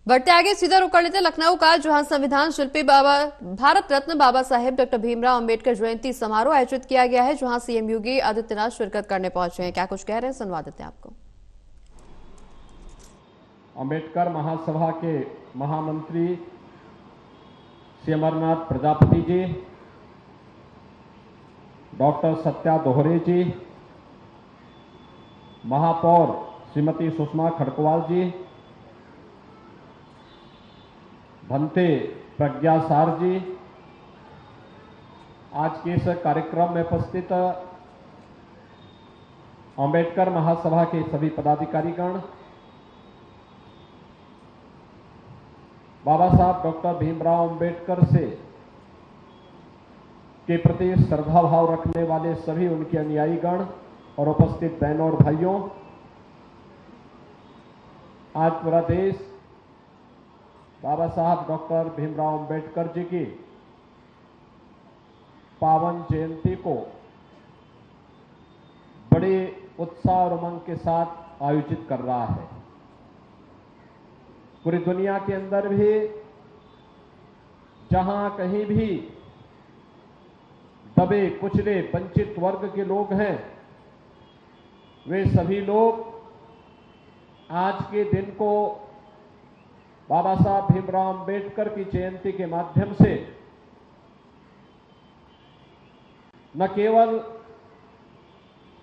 बढ़ते आगे सीधा रुख कर लेते हैं लखनऊ का, जहां संविधान शिल्पी बाबा भारत रत्न बाबा साहेब डॉक्टर भीमराव अंबेडकर जयंती समारोह आयोजित किया गया है, जहां सीएम योगी आदित्यनाथ शिरकत करने पहुंचे हैं। क्या कुछ कह रहे हैं, सुनवा देते हैं आपको। अंबेडकर महासभा के महामंत्री श्री अमरनाथ प्रजापति जी, डॉक्टर सत्या दोहरे जी, महापौर श्रीमती सुषमा खड़कवाल जी, भंते प्रज्ञा सार जी, आज के इस कार्यक्रम में उपस्थित अंबेडकर महासभा के सभी पदाधिकारीगण, बाबा साहब डॉक्टर भीमराव अंबेडकर से के प्रति श्रद्धा भाव रखने वाले सभी उनके अनुयायीगण और उपस्थित बहनों और भाइयों, आज पूरा देश बाबा साहब डॉक्टर भीमराव अंबेडकर जी की पावन जयंती को बड़े उत्साह और उमंग के साथ आयोजित कर रहा है। पूरी दुनिया के अंदर भी जहां कहीं भी दबे कुचले वंचित वर्ग के लोग हैं, वे सभी लोग आज के दिन को बाबा साहब भीमराव अंबेडकर की जयंती के माध्यम से न केवल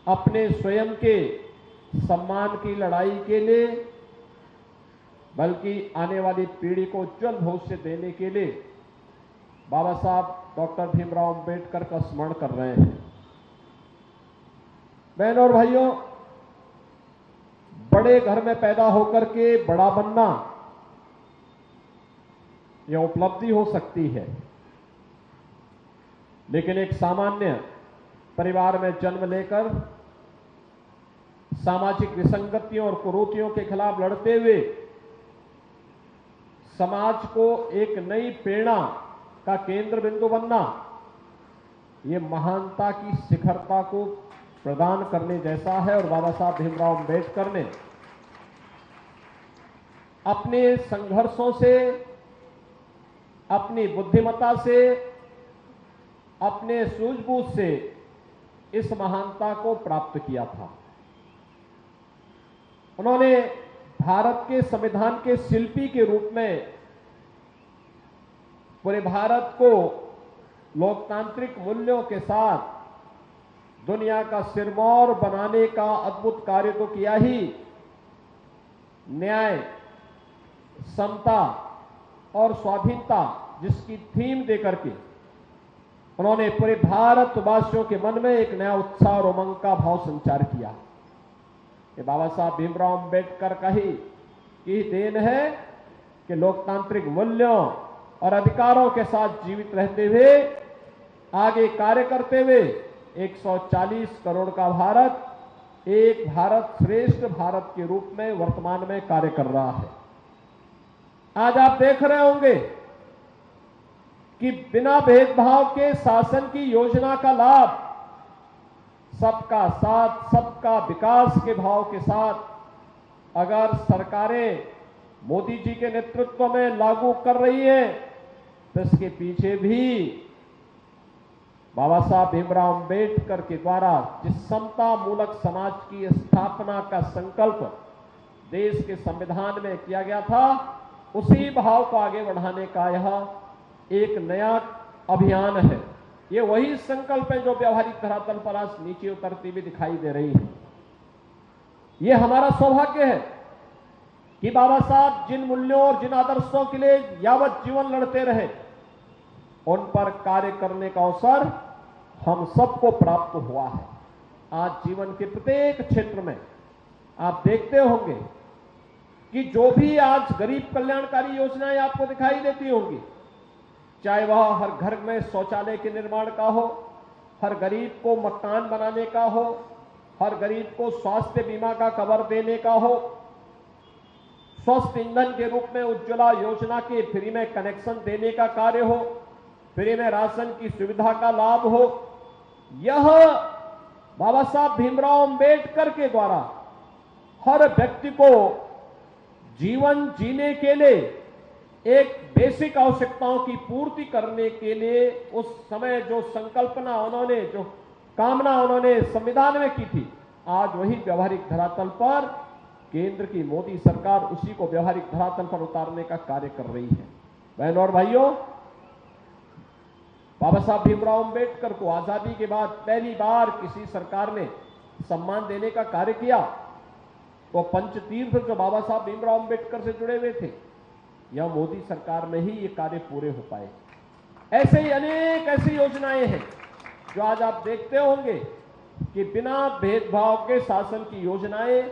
अपने स्वयं के सम्मान की लड़ाई के लिए, बल्कि आने वाली पीढ़ी को उज्जवल भविष्य देने के लिए बाबा साहब डॉक्टर भीमराव अंबेडकर का स्मरण कर रहे हैं। बहनों और भाइयों, बड़े घर में पैदा होकर के बड़ा बनना यह उपलब्धि हो सकती है, लेकिन एक सामान्य परिवार में जन्म लेकर सामाजिक विसंगतियों और कुरीतियों के खिलाफ लड़ते हुए समाज को एक नई प्रेरणा का केंद्र बिंदु बनना, यह महानता की शिखरता को प्रदान करने जैसा है। और बाबा साहब भीमराव अंबेडकर ने अपने संघर्षों से, अपनी बुद्धिमत्ता से, अपने सूझबूझ से इस महानता को प्राप्त किया था। उन्होंने भारत के संविधान के शिल्पी के रूप में पूरे भारत को लोकतांत्रिक मूल्यों के साथ दुनिया का सिरमौर बनाने का अद्भुत कार्य तो किया ही, न्याय, समता और स्वाधीनता जिसकी थीम देकर के उन्होंने पूरे भारतवासियों के मन में एक नया उत्साह और उमंग का भाव संचार किया। ये बाबा साहब भीमराव अंबेडकर का ही देन है कि लोकतांत्रिक मूल्यों और अधिकारों के साथ जीवित रहते हुए, आगे कार्य करते हुए 140 करोड़ का भारत, एक भारत श्रेष्ठ भारत के रूप में वर्तमान में कार्य कर रहा है। आज आप देख रहे होंगे कि बिना भेदभाव के शासन की योजना का लाभ सबका साथ, सबका विकास के भाव के साथ अगर सरकारें मोदी जी के नेतृत्व में लागू कर रही है, तो इसके पीछे भी बाबा साहब भीमराव अंबेडकर के द्वारा जिस समता मूलक समाज की स्थापना का संकल्प देश के संविधान में किया गया था, उसी भाव को आगे बढ़ाने का यह एक नया अभियान है। ये वही संकल्प है जो व्यवहारिक धरातल पर आज नीचे उतरती भी दिखाई दे रही है। ये हमारा सौभाग्य है कि बाबा साहब जिन मूल्यों और जिन आदर्शों के लिए यावत जीवन लड़ते रहे, उन पर कार्य करने का अवसर हम सबको प्राप्त हुआ है। आज जीवन के प्रत्येक क्षेत्र में आप देखते होंगे कि जो भी आज गरीब कल्याणकारी योजनाएं आपको दिखाई देती होंगी, चाहे वह हर घर में शौचालय के निर्माण का हो, हर गरीब को मकान बनाने का हो, हर गरीब को स्वास्थ्य बीमा का कवर देने का हो, स्वस्थ ईंधन के रूप में उज्ज्वला योजना के फ्री में कनेक्शन देने का कार्य हो, फ्री में राशन की सुविधा का लाभ हो, यह बाबा साहब भीमराव अंबेडकर के द्वारा हर व्यक्ति को जीवन जीने के लिए एक बेसिक आवश्यकताओं की पूर्ति करने के लिए उस समय जो संकल्पना उन्होंने, जो कामना उन्होंने संविधान में की थी, आज वही व्यवहारिक धरातल पर केंद्र की मोदी सरकार उसी को व्यवहारिक धरातल पर उतारने का कार्य कर रही है। बहनों और भाइयों, बाबा साहब भीमराव अंबेडकर को आजादी के बाद पहली बार किसी सरकार ने सम्मान देने का कार्य किया तो पंचतीर्थ जो बाबा साहब भीमराव अंबेडकर से जुड़े हुए थे, यह मोदी सरकार में ही ये कार्य पूरे हो पाए। ऐसे ही अनेक ऐसी योजनाएं हैं जो आज आप देखते होंगे कि बिना भेदभाव के शासन की योजनाएं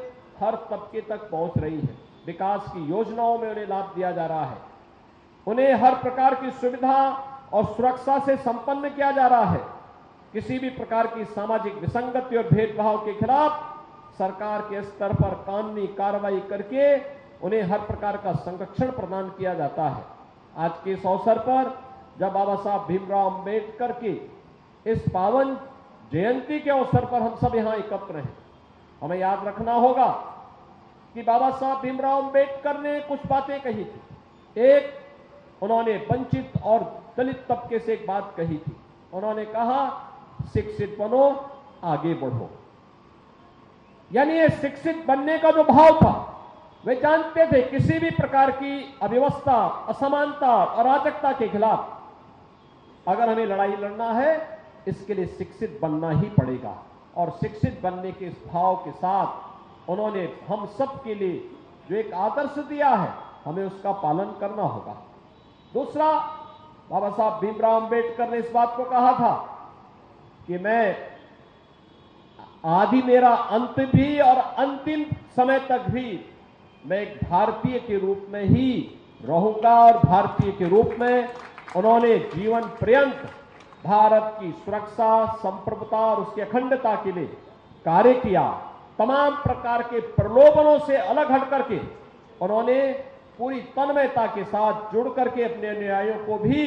हर तबके तक पहुंच रही है। विकास की योजनाओं में उन्हें लाभ दिया जा रहा है, उन्हें हर प्रकार की सुविधा और सुरक्षा से संपन्न किया जा रहा है। किसी भी प्रकार की सामाजिक विसंगति और भेदभाव के खिलाफ सरकार के स्तर पर कानूनी कार्रवाई करके उन्हें हर प्रकार का संरक्षण प्रदान किया जाता है। आज के इस अवसर पर जब बाबा साहब भीमराव अंबेडकर की इस पावन जयंती के अवसर पर हम सब यहां एकत्र हैं, हमें याद रखना होगा कि बाबा साहब भीमराव अंबेडकर ने कुछ बातें कही थी। एक, उन्होंने वंचित और दलित तबके से एक बात कही थी। उन्होंने कहा, शिक्षित बनो, आगे बढ़ो। यानी ये शिक्षित बनने का जो भाव था, वे जानते थे किसी भी प्रकार की अव्यवस्था, असमानता, अराजकता के खिलाफ अगर हमें लड़ाई लड़ना है, इसके लिए शिक्षित बनना ही पड़ेगा। और शिक्षित बनने के इस भाव के साथ उन्होंने हम सब के लिए जो एक आदर्श दिया है, हमें उसका पालन करना होगा। दूसरा, बाबा साहब भीमराव अंबेडकर ने इस बात को कहा था कि मैं आदि मेरा अंत भी और अंतिम समय तक भी मैं एक भारतीय के रूप में ही रहूंगा। और भारतीय के रूप में उन्होंने जीवन पर्यंत भारत की सुरक्षा, संप्रभुता और उसकी अखंडता के लिए कार्य किया। तमाम प्रकार के प्रलोभनों से अलग हट करके उन्होंने पूरी तन्मयता के साथ जुड़ करके अपने अनुयायियों को भी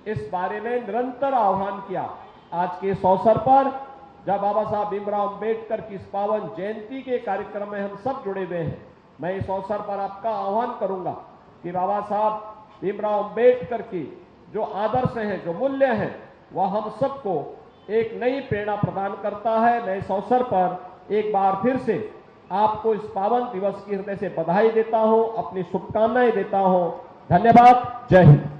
इस बारे में निरंतर आह्वान किया। आज के इस अवसर पर जब बाबा साहब भीमराव अंबेडकर की इस पावन जयंती के कार्यक्रम में हम सब जुड़े हुए हैं, मैं इस अवसर पर आपका आह्वान करूंगा कि बाबा साहब भीमराव अंबेडकर की जो आदर्श हैं, जो मूल्य हैं, वह हम सबको एक नई प्रेरणा प्रदान करता है। मैं इस अवसर पर एक बार फिर से आपको इस पावन दिवस की हृदय से बधाई देता हूं, अपनी शुभकामनाएं देता हूं। धन्यवाद। जय हिंद।